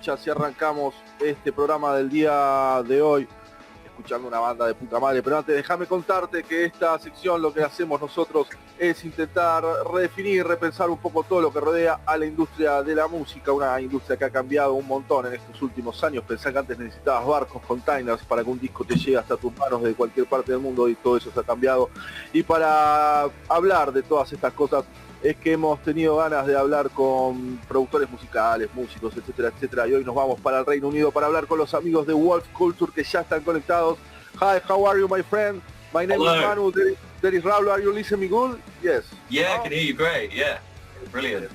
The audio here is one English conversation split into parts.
escuchas y arrancamos este programa del día de hoy escuchando una banda de puta madre, pero antes déjame contarte que esta sección lo que hacemos nosotros es intentar redefinir, repensar un poco todo lo que rodea a la industria de la música, una industria que ha cambiado un montón en estos últimos años. Pensá que antes necesitabas barcos, containers para que un disco te llegue hasta tus manos de cualquier parte del mundo y todo eso se ha cambiado. Y para hablar de todas estas cosas es que hemos tenido ganas de hablar con productores musicales, músicos, etcétera, etcétera, y hoy nos vamos para el Reino Unido para hablar con los amigos de Wolf Culture que ya están conectados. Hi, how are you, my friend? My name is Manu, there is Raul, are you listening good? Yes. Yeah, I can hear you great, yeah. Brilliant.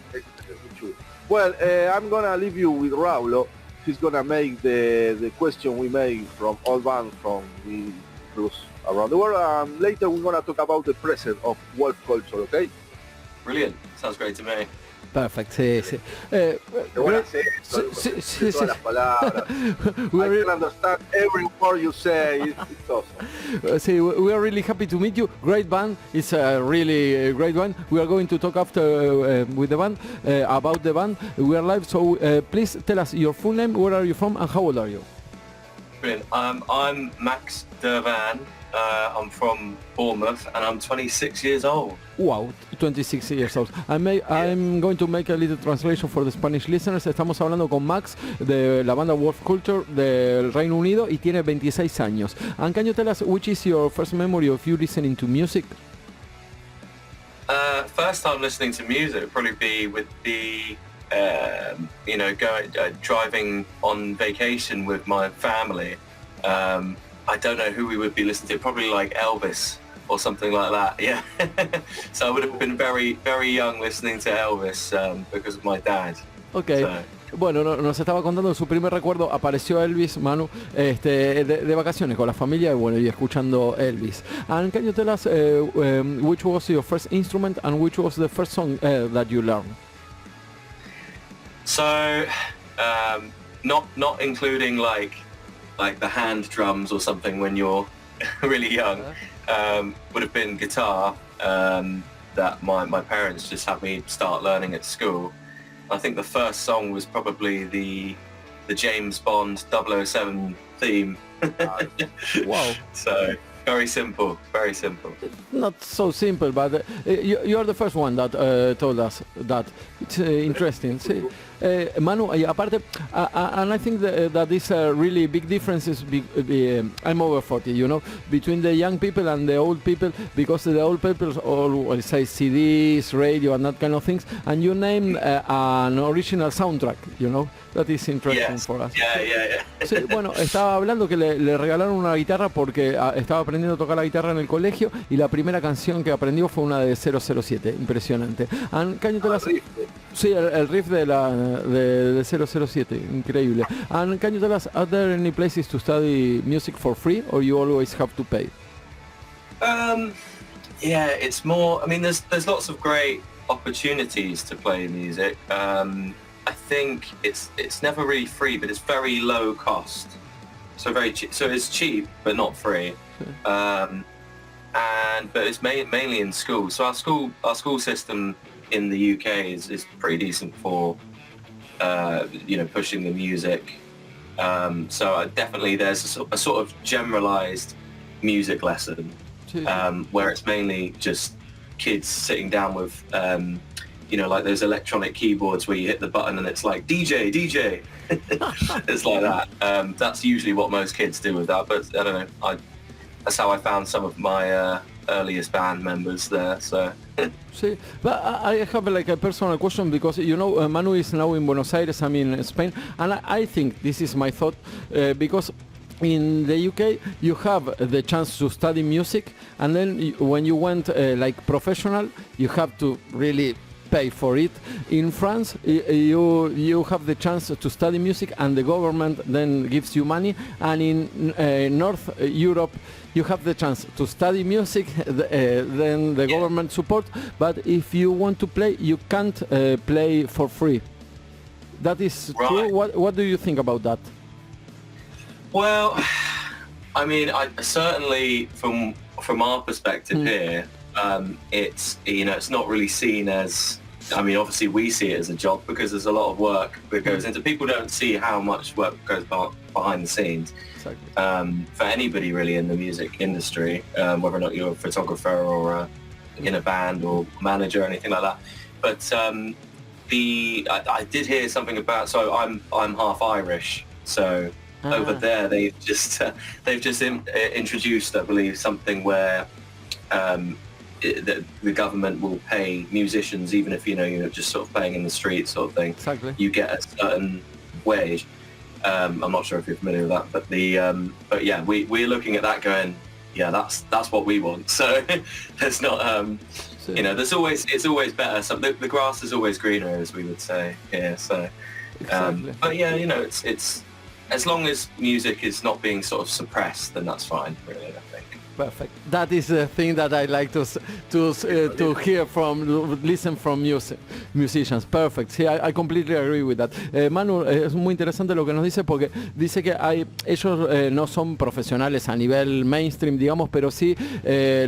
Well, I'm gonna leave you with Raul. He's gonna make the question we made from all bands from the cruise around the world. Later we're gonna talk about the present of Wolf Culture, okay? Brilliant. Sounds great to me. Perfect, sí, sí. Todas las palabras. I can understand every word you say. It's awesome. See, we are really happy to meet you. Great band. It's a really great one. We are going to talk after with the band about the band. We are live, so please tell us your full name, where are you from, and how old are you? Brilliant. I'm Max Dervan. I'm from Bournemouth and I'm 26 years old. Wow, 26 years old. I'm going to make a little translation for the Spanish listeners. Estamos hablando con Max de la banda Wolf Culture del Reino Unido y tiene 26 años. And can you tell us which is your first memory of you listening to music? First time listening to music would probably be with the, driving on vacation with my family. I don't know who we would be listening to, probably like Elvis or something like that, yeah. So I would have been very, very young listening to Elvis because of my dad. Okay. So. Bueno, nos estaba contando su primer recuerdo, apareció Elvis, Manu, de vacaciones con la familia y escuchando Elvis. And can you tell us which was your first instrument and which was the first song that you learned? So, not including like the hand drums or something when you're really young, would have been guitar that my parents just had me start learning at school. I think the first song was probably the James Bond 007 theme. Wow. So very simple, very simple. Not so simple, but you're the first one that told us that. It's interesting. See? Manu, aparte, and I think that this really big difference is, I'm over 40, you know, between the young people and the old people, because the old people always say CDs, radio and that kind of things, and you name an original soundtrack, you know, that is interesting for us. Yeah. Sí, bueno, estaba hablando que le regalaron una guitarra porque estaba aprendiendo a tocar la guitarra en el colegio y la primera canción que aprendió fue una de 007, impresionante. And can you tell us... Sí, el riff de 007, increíble. And can you tell us, are there any places to study music for free or you always have to pay? Yeah, it's more, I mean, there's lots of great opportunities to play music. I think it's never really free, but it's very low cost. So very cheap. So it's cheap, but not free. But it's mainly in school. So our school system in the UK is pretty decent for pushing the music. So definitely there's a sort of generalized music lesson where it's mainly just kids sitting down with like those electronic keyboards where you hit the button and it's like DJ. It's like that. That's usually what most kids do with that, but I don't know. That's how I found some of my earliest band members there. So. Sí, but I have like a personal question because Manu is now in Buenos Aires, I'm in Spain, and I think this is my thought because in the UK you have the chance to study music, and then when you went like professional, you have to really pay for it. In France, you have the chance to study music and the government then gives you money, and in North Europe you have the chance to study music, then the government support, but if you want to play, you can't play for free. That is true? What do you think about that? Well, I mean, certainly from our perspective here, it's it's not really seen as I mean, obviously we see it as a job because there's a lot of work that goes into. People don't see how much work goes behind the scenes. Exactly. For anybody really in the music industry, whether or not you're a photographer or in a band or manager or anything like that. But I did hear something about. So I'm half Irish, so over there they've just introduced, I believe, something where. The government will pay musicians, even if you're just sort of playing in the street sort of thing. Exactly. You get a certain wage. I'm not sure if you're familiar with that, but yeah, we're looking at that going, yeah, that's what we want. So there's not, it's always better. So the grass is always greener, as we would say. Yeah. So, exactly. But yeah, it's as long as music is not being sort of suppressed, then that's fine, really, I think. Perfect. That is the thing that I like to hear listen from musicians. Perfect. Sí, I completely agree with that. Manu, es muy interesante lo que nos dice porque dice que ellos no son profesionales a nivel mainstream, digamos, pero sí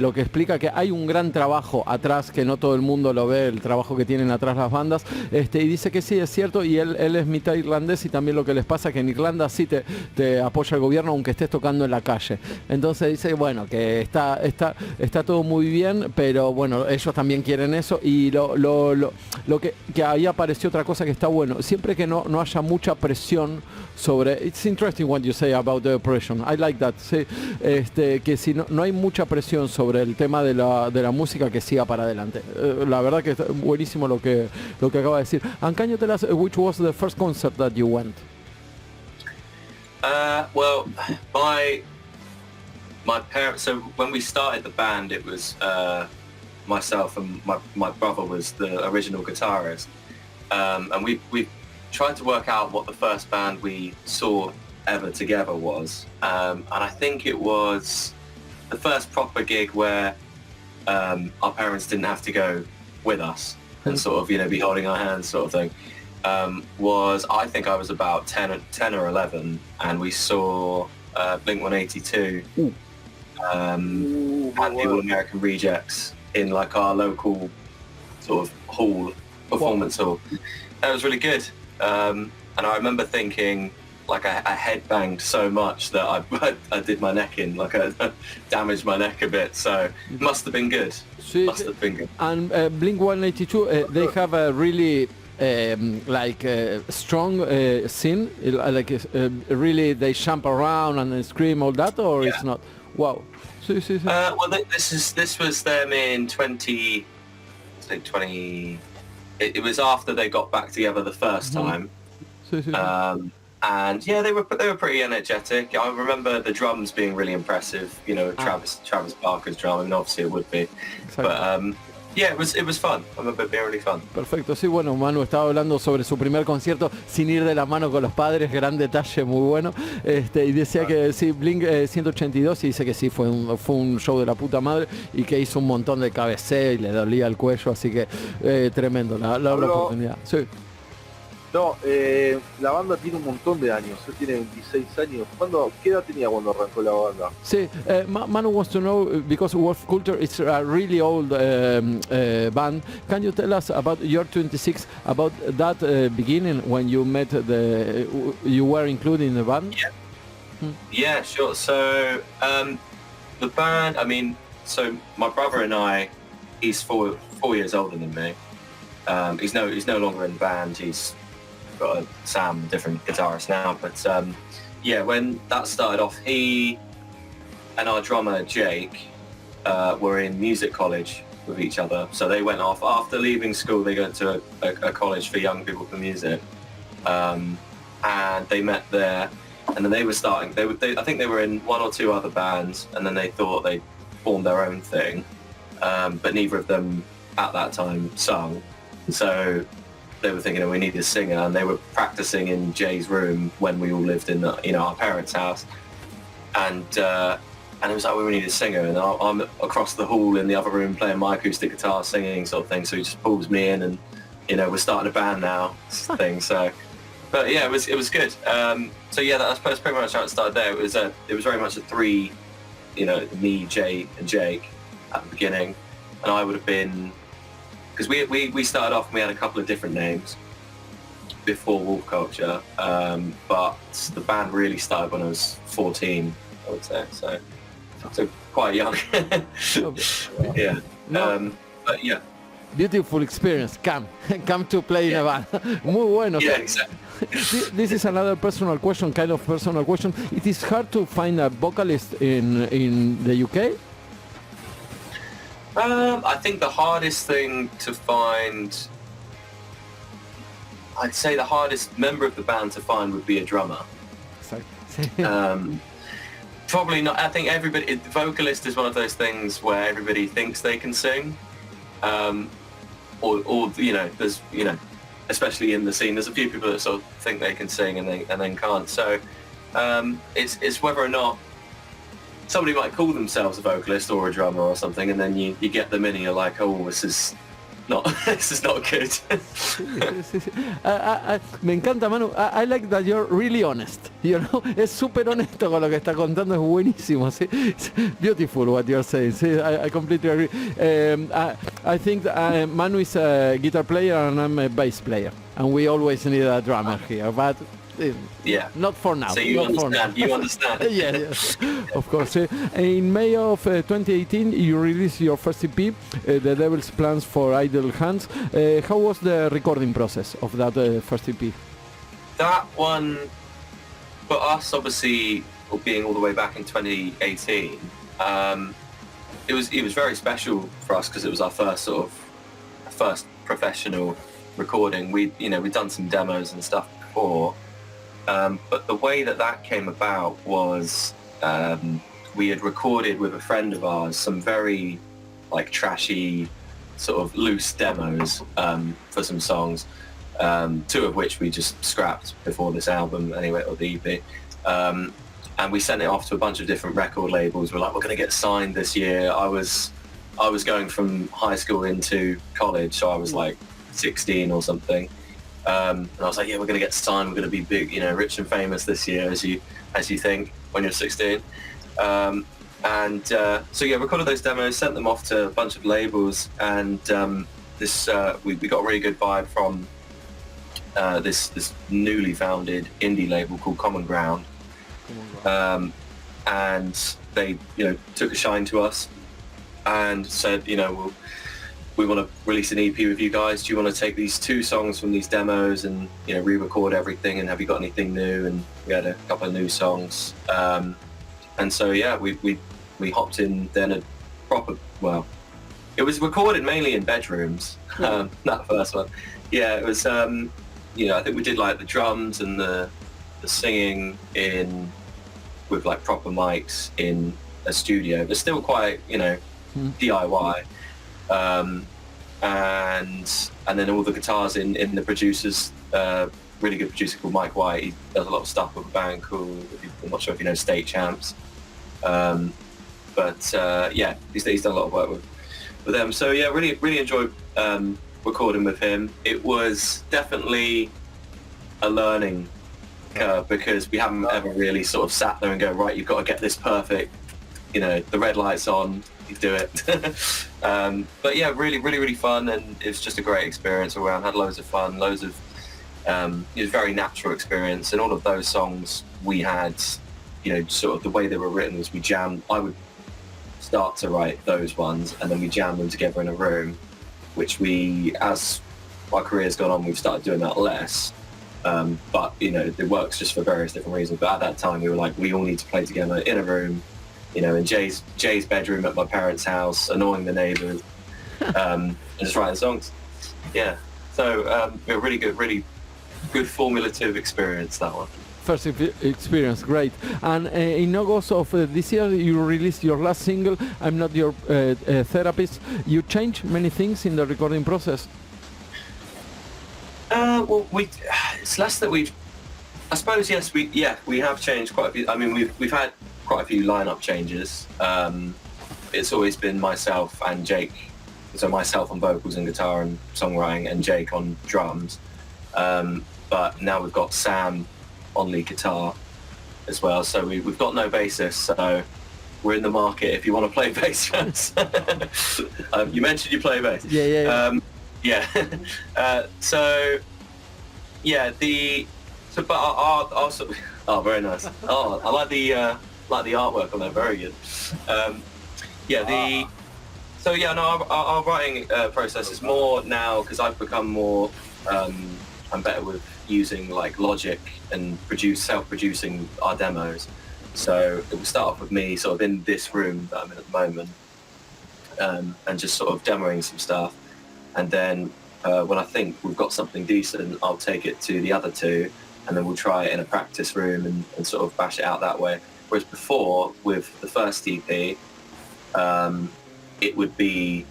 lo que explica que hay un gran trabajo atrás, que no todo el mundo lo ve, el trabajo que tienen atrás las bandas, y dice que sí, es cierto, y él es mitad irlandés, y también lo que les pasa que en Irlanda sí te apoya el gobierno aunque estés tocando en la calle. Entonces dice, bueno, que está todo muy bien, pero bueno, ellos también quieren eso, y lo que ahí apareció otra cosa que está bueno, siempre que no haya mucha presión sobre, it's interesting what you say about the oppression, I like that, sí, que si no hay mucha presión sobre el tema de la música, que siga para adelante. La verdad que está buenísimo lo que acaba de decir. And can you tell us which was the first concert that you went? Well, my parents, so when we started the band, it was myself and my brother was the original guitarist, and we tried to work out what the first band we saw ever together was, and I think it was the first proper gig where our parents didn't have to go with us and sort of be holding our hands sort of thing. I think I was about 10 or 11, and we saw Blink-182 and the All American Rejects in like our local sort of hall, performance hall. That was really good. And I remember thinking, like, I headbanged so much that I did my neck in, like I damaged my neck a bit, so it must have been good. Must have been good. And Blink-182, they have a really strong scene, really they jump around and scream all that, or it's not? Wow. Well, this was them in 20. It was after they got back together the first time, and yeah, they were pretty energetic. I remember the drums being really impressive. Travis Barker's drum, and obviously it would be, exactly. But yeah, it was fun. I remember it being really fun. Perfecto, sí, bueno, Manu estaba hablando sobre su primer concierto sin ir de la mano con los padres, gran detalle, muy bueno, y decía que sí, Blink 182, y dice que sí, fue un show de la puta madre, y que hizo un montón de cabeceo y le dolía el cuello, así que tremendo la oportunidad. Sí. No, la banda tiene un montón de años, tiene 26 años. ¿Qué edad tenía cuando arrancó la banda? Sí, Manu wants to know, because Wolf Culture is a really old band. Can you tell us about your 26, about that beginning when you met you were included in the band? Yeah, yeah, sure. So the band, I mean, so my brother and I, he's four years older than me. He's no longer in the band. He's got Sam, different guitarist now, but yeah, when that started off, he and our drummer Jake were in music college with each other. So they went off after leaving school. They went to a college for young people for music, and they met there. And then they were starting. I think they were in one or two other bands, and then they thought they'd formed their own thing. But neither of them at that time sung, so they were thinking, we need a singer, and they were practicing in Jay's room when we all lived in our parents' house, and it was like, we need a singer, and I'm across the hall in the other room playing my acoustic guitar, singing sort of thing. So he just pulls me in, and we're starting a band now thing. So, but yeah, it was good. So yeah, that's pretty much how it started there. It was very much a three, me, Jay, and Jake at the beginning, and I would have been because we started off and we had a couple of different names before Wolf Culture, but the band really started when I was 14, I would say, so quite young. Yeah. But yeah. Beautiful experience. Come to play in a band. Muy bueno. Yeah, exactly. This is another personal question, kind of personal question. It is hard to find a vocalist in the UK? I think the hardest thing to find, I'd say the hardest member of the band to find would be a drummer. Probably not. I think everybody, vocalist is one of those things where everybody thinks they can sing, or there's especially in the scene, there's a few people that sort of think they can sing and then can't. So it's whether or not somebody might call themselves a vocalist or a drummer or something, and then you get them in and you're like, oh, this is not good. Me encanta, Manu. I like that you're really honest. Es súper honesto con lo que está contando, es buenísimo. ¿Sí? It's beautiful what you're saying. ¿Sí? I completely agree. I think Manu is a guitar player and I'm a bass player, and we always need a drummer here, but yeah, not for now. So you understand. You understand. Yeah, of course. In May of 2018, you released your first EP, The Devil's Plans for Idle Hands. How was the recording process of that first EP? That one, for us, obviously, being all the way back in 2018, it was very special for us because it was our first professional recording. We'd done some demos and stuff before. But the way that came about was we had recorded with a friend of ours some very trashy, sort of loose demos for some songs, two of which we just scrapped before this album anyway, or the EP. And we sent it off to a bunch of different record labels. We're like, we're going to get signed this year. I was going from high school into college, so I was like 16 or something. And I was like, yeah, we're going to get signed, we're going to be big, rich and famous this year, as you think when you're 16. So recorded those demos, sent them off to a bunch of labels, and we got a really good vibe from this newly founded indie label called Common Ground. And they took a shine to us and said, we want to release an EP with you guys. Do you want to take these two songs from these demos and re-record everything, and have you got anything new? And we had a couple of new songs, and so we hopped in then a proper, it was recorded mainly in bedrooms. That first one, it was I think we did the drums and the singing in with proper mics in a studio, but still quite DIY. And then all the guitars in the producer's really good producer called Mike White. He does a lot of stuff with a band called, I'm not sure if you know, State Champs. He's done a lot of work with them. So yeah, really enjoyed recording with him. It was definitely a learning curve because we haven't ever really sort of sat there and go, right, you've got to get this perfect. The red light's on, you do it. But yeah, really fun, and it was just a great experience all around. Had loads of fun, it was a very natural experience, and all of those songs we had, sort of the way they were written was we jammed. I would start to write those ones, and then we jammed them together in a room, which as our career's gone on, we've started doing that less. But it works just for various different reasons. But at that time, we were like, we all need to play together in a room. In Jay's bedroom at my parents' house, annoying the neighbours, and just writing songs. Yeah, so a really good formulative experience, that one. First experience, great. And in August of this year, you released your last single, I'm Not Your Therapist. You changed many things in the recording process. It's less that I suppose, yes, we have changed quite a few. I mean, we've had quite a few lineup changes. It's always been myself and Jake, so myself on vocals and guitar and songwriting, and Jake on drums. But now we've got Sam on lead guitar as well. So we've got no bassist. So we're in the market if you want to play bass, fans. You mentioned you play bass. Yeah. Yeah. But our sort of, oh, very nice. Oh, I like the artwork on there. Very good. Our writing process is more now because I've become more. I'm better with using like Logic and self-producing our demos. So it will start off with me sort of in this room that I'm in at the moment, and just sort of demoing some stuff. And then when I think we've got something decent, I'll take it to the other two, and then we'll try it in a practice room and sort of bash it out that way. Whereas before, with the first EP, it would be,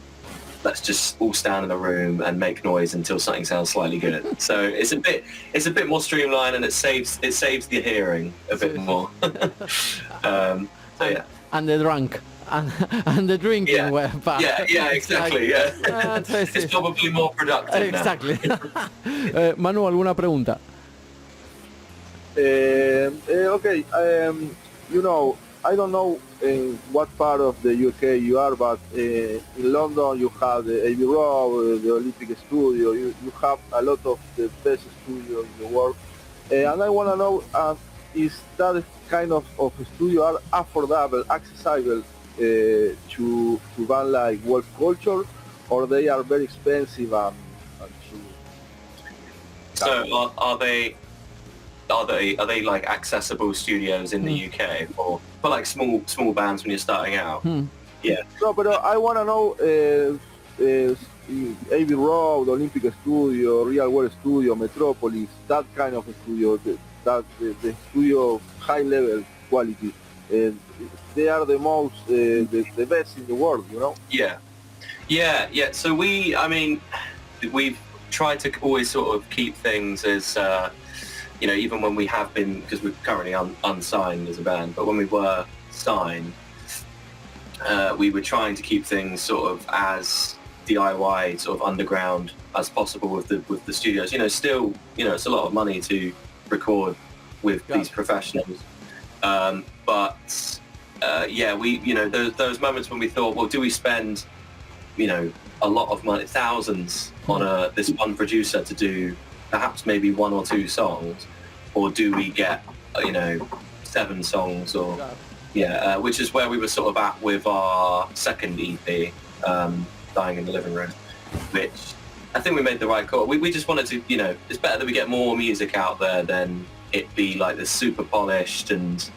let's just all stand in a room and make noise until something sounds slightly good. So it's a bit more streamlined, and it saves the hearing a bit more. And the drunk. And the drinking. Yeah, exactly. It's probably more productive. Exactly. Manu, ¿alguna pregunta? Okay. I don't know in what part of the UK you are, but in London you have the Abbey Road, the Olympic Studio. You have a lot of the best studios in the world, and I want to know is that kind of studio are affordable, accessible to band like Wolf Culture, or they are very expensive and So are they like accessible studios in the UK for like small bands when you're starting out? Yeah. No, but I want to know Abbey Road, Olympic Studio, Real World Studio, Metropolis, that kind of studio, the studio high level quality. They are the most the best in the world, you know. Yeah. So we've tried to always sort of keep things as even when we have been, because we're currently unsigned as a band, but when we were signed, we were trying to keep things sort of as DIY, sort of underground as possible with the studios. Still, it's a lot of money to record with these professionals. We, those moments when we thought, well, do we spend, a lot of money, thousands on this one producer to do perhaps maybe one or two songs, or do we get 7 songs, or which is where we were sort of at with our second EP, Dying in the Living Room, which I think we made the right call. We just wanted to, it's better that we get more music out there than it be like this super polished and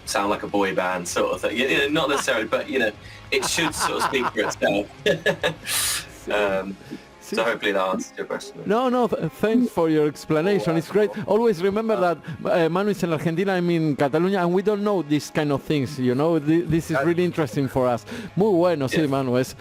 sound like a boy band sort of thing. Not necessarily, but it should sort of speak for itself. So hopefully that answers your question. No, thanks for your explanation. It's great. Always remember that Manu is in Argentina, I'm in Catalonia, and we don't know these kind of things, This is really interesting for us. Muy bueno, sí, Manu. Es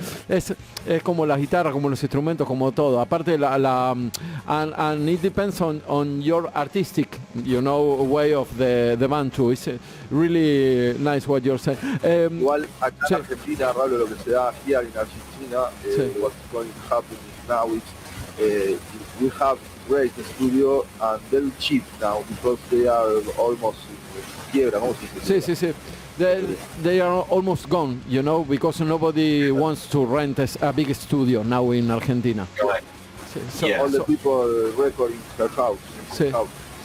como la guitarra, como los instrumentos, como todo. Aparte, and it depends on your artistic, way of the band too. It's really nice what you're saying. Igual acá en Argentina, Pablo, lo que se da aquí en Argentina, what's going to happen now is we have great studio and very cheap now because they are almost quiebra. Sí. They are almost gone, because nobody wants to rent a big studio now in Argentina. Right. All the people recording their house.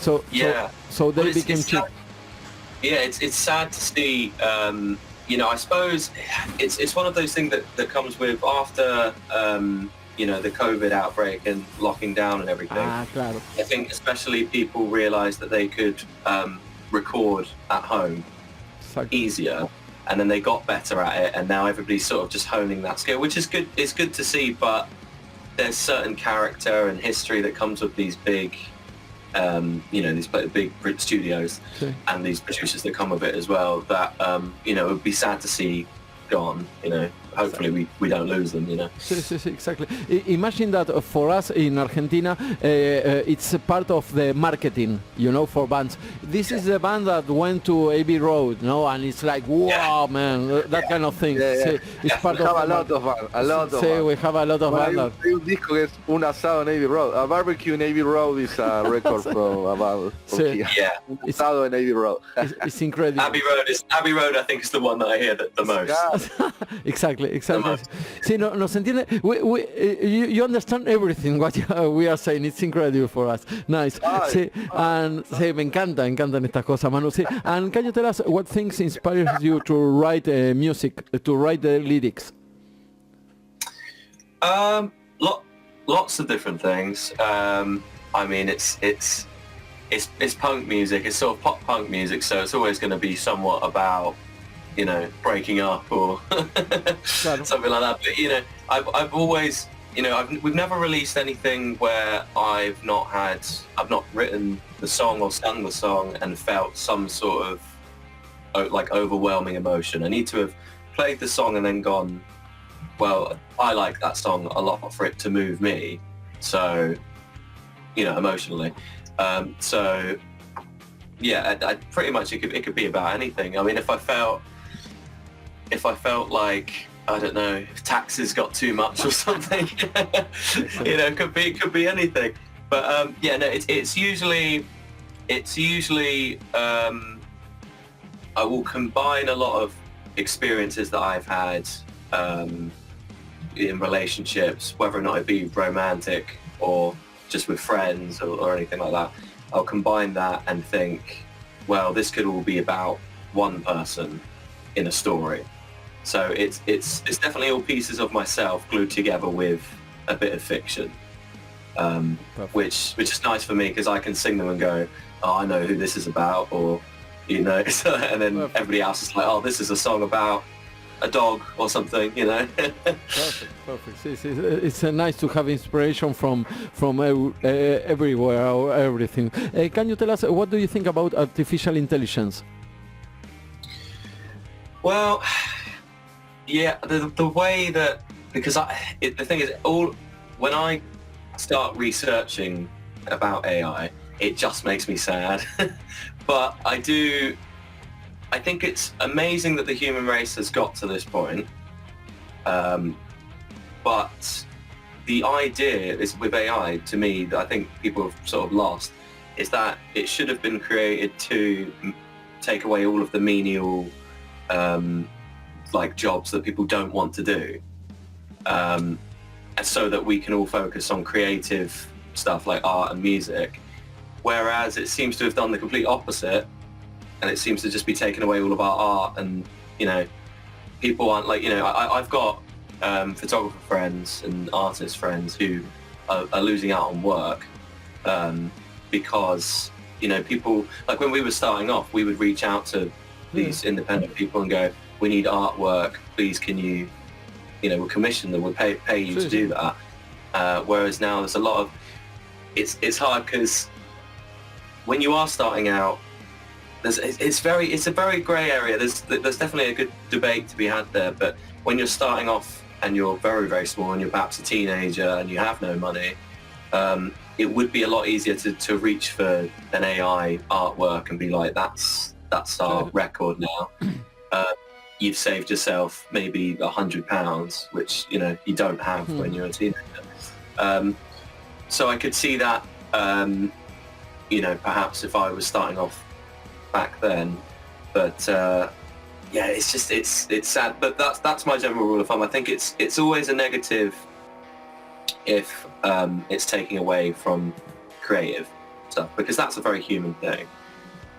So they became cheap. It's sad to see. I suppose it's one of those things that comes with after the COVID outbreak and locking down and everything. Claro. I think especially people realised that they could record at home easier, and then they got better at it, and now everybody's sort of just honing that skill, which is good. It's good to see, but there's certain character and history that comes with these big these big studios and these producers that come with it as well, that it would be sad to see gone. Hopefully we don't lose them. Sí, exactly. Imagine that for us in Argentina, it's a part of the marketing, for bands. This is the band that went to Abbey Road, and it's like, wow, man, that kind of thing. It's part we of have a lot of bands. We have a lot of bands. Hay un disco que es un asado en Abbey Road. A barbecue in Abbey Road is a record from about un asado in Abbey Road. It's incredible. Abbey Road, I think, is the one that I hear the most. Exactly. Sí, nos entiende. You understand everything what we are saying. It's incredible for us. Nice. Sí, sí, me encantan estas cosas, Manu. Sí. And can you tell us what things inspires you to write music, to write the lyrics? Lots of different things. I mean, it's punk music. It's sort of pop punk music, so it's always going to be somewhat about, you know, breaking up or something like that. But you know, I've always, you know, we've never released anything where I've not written the song or sung the song and felt some sort of like overwhelming emotion. I need to have played the song and then gone, well, I like that song a lot for it to move me. So, you know, emotionally. So yeah, I pretty much it could be about anything. I mean, if I felt like, I don't know, if taxes got too much or something, you know, it could be anything. But yeah, no, it's usually I will combine a lot of experiences that I've had in relationships, whether or not it be romantic or just with friends or anything like that. I'll combine that and think, well, this could all be about one person in a story. So it's definitely all pieces of myself glued together with a bit of fiction, which is nice for me because I can sing them and go, oh, I know who this is about, or, you know, and then everybody else is like, oh, this is a song about a dog or something, you know. Perfect. It's nice to have inspiration from everywhere or everything. Can you tell us, what do you think about artificial intelligence? Well, yeah, the way that, because the thing is, when I start researching about AI, it just makes me sad. But I think it's amazing that the human race has got to this point. But the idea is with AI, to me, that I think people have sort of lost, is that it should have been created to take away all of the menial like jobs that people don't want to do, and so that we can all focus on creative stuff like art and music. Whereas it seems to have done the complete opposite, and it seems to just be taking away all of our art. And, you know, people aren't like, you know, I've got photographer friends and artist friends who are losing out on work because, you know, people, like when we were starting off, we would reach out to these independent people and go, we need artwork, please can you know, we'll commission them, we'll pay you to do that. Whereas now there's a lot of, it's hard because when you are starting out, it's a very grey area. There's definitely a good debate to be had there, but when you're starting off and you're very, very small and you're perhaps a teenager and you have no money, it would be a lot easier to reach for an AI artwork and be like, that's our record now. You've saved yourself maybe £100, which, you know, you don't have when you're a teenager. So I could see that, you know, perhaps if I was starting off back then, but yeah, it's sad, but that's my general rule of thumb. I think it's always a negative if it's taking away from creative stuff, because that's a very human thing.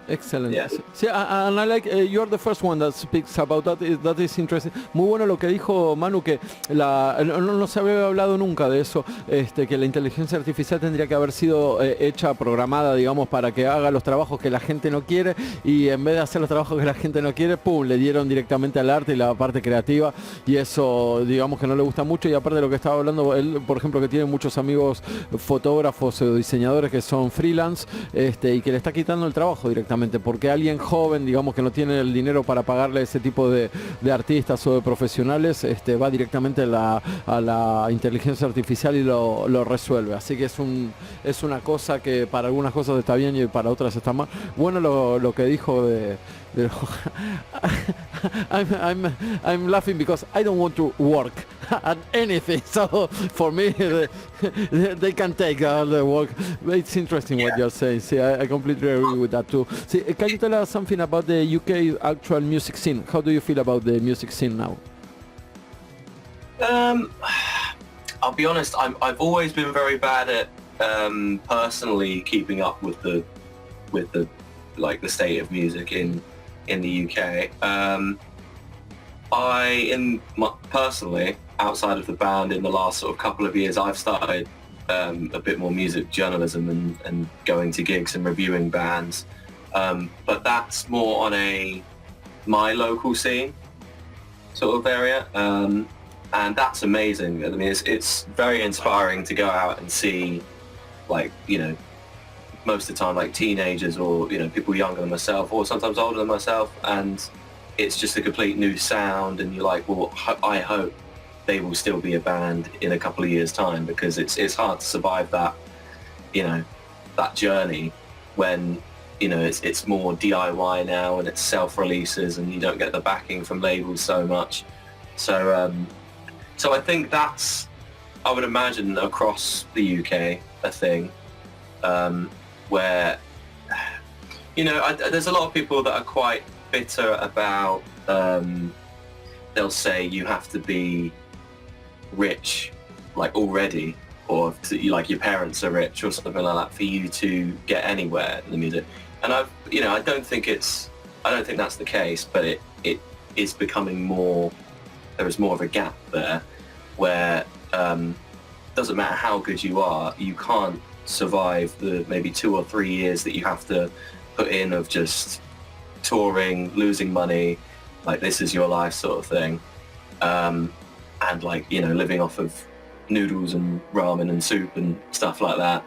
Excellent. Yes. Sí, and I like, you're the first one that speaks about that. That is interesting. Muy bueno lo que dijo Manu, que no se había hablado nunca de eso, que la inteligencia artificial tendría que haber sido hecha, programada, digamos, para que haga los trabajos que la gente no quiere, y en vez de hacer los trabajos que la gente no quiere, pum, le dieron directamente al arte y la parte creativa, y eso, digamos, que no le gusta mucho. Y aparte de lo que estaba hablando, él, por ejemplo, que tiene muchos amigos fotógrafos o diseñadores que son freelance, y que le está quitando el trabajo directamente, porque alguien joven, digamos, que no tiene el dinero para pagarle ese tipo de artistas o de profesionales, va directamente a la inteligencia artificial y lo resuelve. Así que es una cosa que para algunas cosas está bien y para otras está mal. Bueno, lo que dijo de I'm laughing because I don't want to work at anything, so for me they can take all the work. It's interesting what you're saying. See, I completely agree with that too. See, can you tell us something about the UK actual music scene? How do you feel about the music scene now? I'll be honest. I've always been very bad at personally keeping up with the like the state of music in the UK. Personally, outside of the band, in the last sort of couple of years, I've started a bit more music journalism and going to gigs and reviewing bands. But that's more on my local scene sort of area. And that's amazing. I mean, it's very inspiring to go out and see, like, you know, most of the time, like teenagers or, you know, people younger than myself or sometimes older than myself. And it's just a complete new sound. And you're like, well, I hope they will still be a band in a couple of years' time, because it's hard to survive that, you know, that journey when, you know, it's more DIY now and it's self-releases and you don't get the backing from labels so much. So I think that's, I would imagine, across the UK, a thing where, you know, there's a lot of people that are quite bitter about, they'll say you have to be rich, like already, or like your parents are rich or something like that for you to get anywhere in the music. And I don't think that's the case, but it is becoming more. There is more of a gap there where doesn't matter how good you are, you can't survive the maybe 2 or 3 years that you have to put in of just touring, losing money, like this is your life sort of thing, and like, you know, living off of noodles and ramen and soup and stuff like that,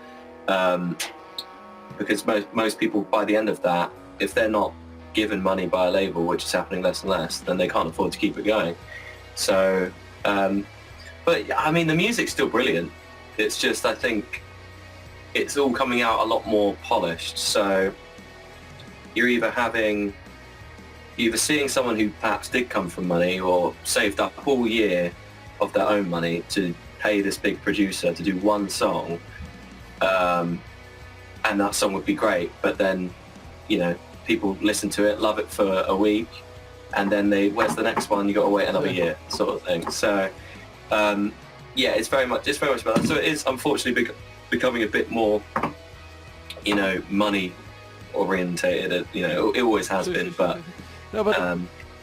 because most people by the end of that, if they're not given money by a label, which is happening less and less, then they can't afford to keep it going. So, but I mean, the music's still brilliant. It's just, I think it's all coming out a lot more polished. So you're either seeing someone who perhaps did come from money or saved up a whole year of their own money to pay this big producer to do one song, and that song would be great, but then, you know, people listen to it, love it for a week, and then where's the next one? You got to wait another year, sort of thing. So, yeah, it's very much about that. So it is unfortunately becoming a bit more, you know, money orientated. You know, it always has been, but. No, but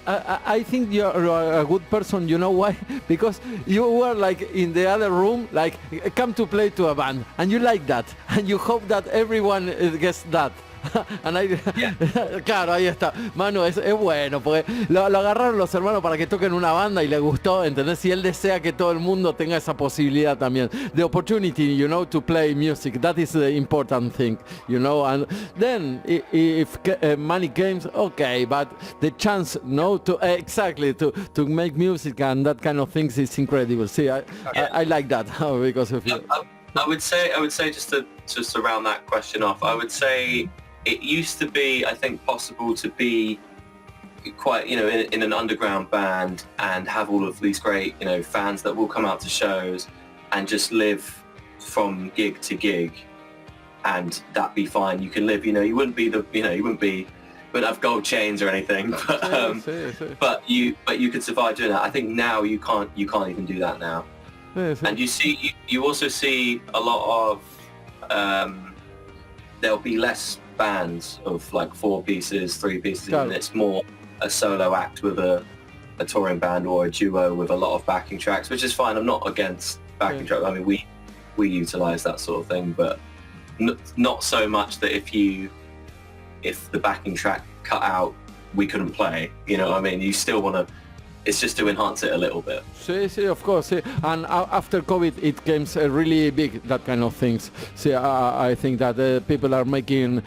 I think you're a good person. You know why? Because you were like in the other room, like come to play to a band, and you like that, and you hope that everyone gets that. Claro, ahí está. Manu, es bueno, porque lo agarraron los hermanos para que toquen una banda y le gustó, ¿entendés? Y él desea que todo el mundo tenga esa posibilidad también. The opportunity, you know, to play music, that is the important thing, you know. And then, if money comes, okay, but the chance, no, to exactly to make music and that kind of things is incredible. See, I like that because of you. I would say just to round that question off, I would say it used to be, I think, possible to be quite, you know, in an underground band and have all of these great, you know, fans that will come out to shows and just live from gig to gig, and that be fine. You can live, you know, you wouldn't have gold chains or anything, but but you could survive doing that. I think now you can't even do that now. And you also see a lot of there'll be less bands of like 4 pieces, 3 pieces, and it's more a solo act with a touring band or a duo with a lot of backing tracks, which is fine. I'm not against backing tracks. I mean, we utilize that sort of thing, but not so much that if the backing track cut out, we couldn't play. You know what I mean? You still want to. It's just to enhance it a little bit. See, of course. And after COVID, it came really big, that kind of things. See, I think that people are making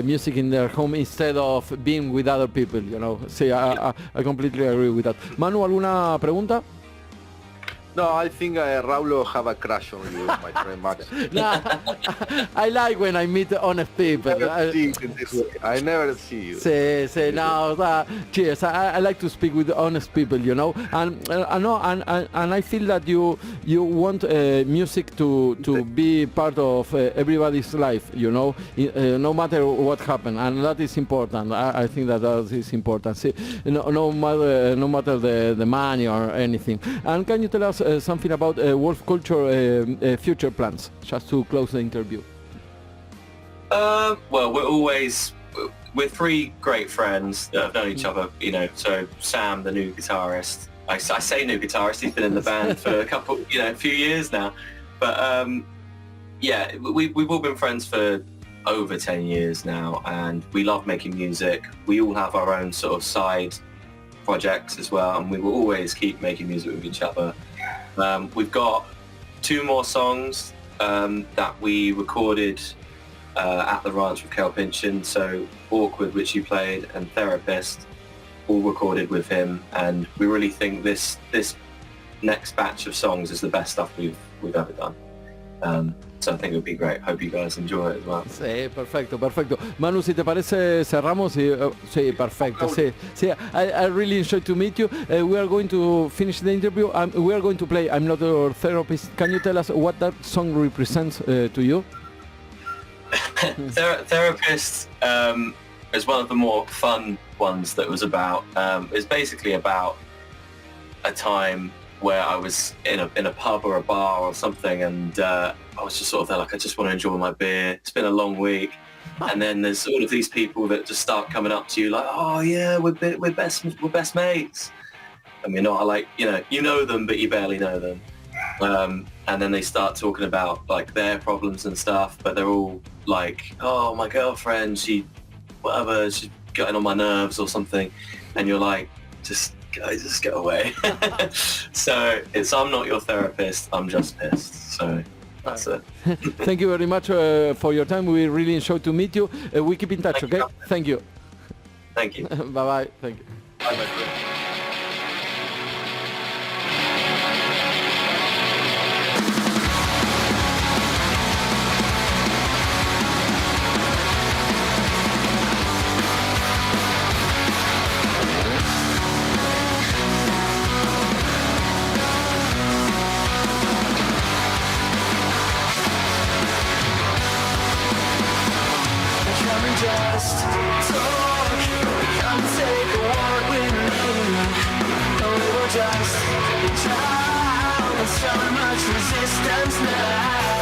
music in their home instead of being with other people, you know. See, I completely agree with that. Manu, ¿alguna pregunta? No, I think Raulo have a crush on you, my friend Max. No, I like when I meet honest people. I never see you. Sí, no, cheers. I like to speak with honest people, you know, and I feel that you want music to be part of everybody's life, you know, no matter what happens, and that is important. I think that is important. See, no matter the money or anything. And can you tell us something about Wolf Culture future plans, just to close the interview? Well, we're three great friends that have known each other, you know. So Sam, the new guitarist, I say new guitarist, he's been in the band for a few years now. But yeah, we've all been friends for over 10 years now, and we love making music. We all have our own sort of side projects as well, and we will always keep making music with each other. We've got 2 more songs that we recorded at the ranch with Kel Pinchin, so Awkward, which you played, and Therapist, all recorded with him, and we really think this next batch of songs is the best stuff we've ever done. So I think it would be great. Hope you guys enjoy it as well. Sí, perfecto. Manu, si te parece, cerramos. Sí, perfecto. Sí, I really enjoyed to meet you. We are going to finish the interview. We are going to play I'm Not Your Therapist. Can you tell us what that song represents to you? Therapist is one of the more fun ones that was about. It's basically about a time where I was in a pub or a bar or something, and I was just sort of there like, I just want to enjoy my beer. It's been a long week. And then there's all of these people that just start coming up to you like, oh yeah, we're best mates. And we're not, like, you know them, but you barely know them. And then they start talking about like their problems and stuff, but they're all like, oh, my girlfriend, she's getting on my nerves or something. And you're like, just go away. So it's I'm not your therapist, I'm just pissed. So that's it. Thank you very much for your time. We really enjoyed to meet you. We keep in touch, okay? Thank you. Thank you. Bye-bye. Thank you. Bye-bye. Just talk and take a walk with me. Oh, we were just a child, and so much resistance now.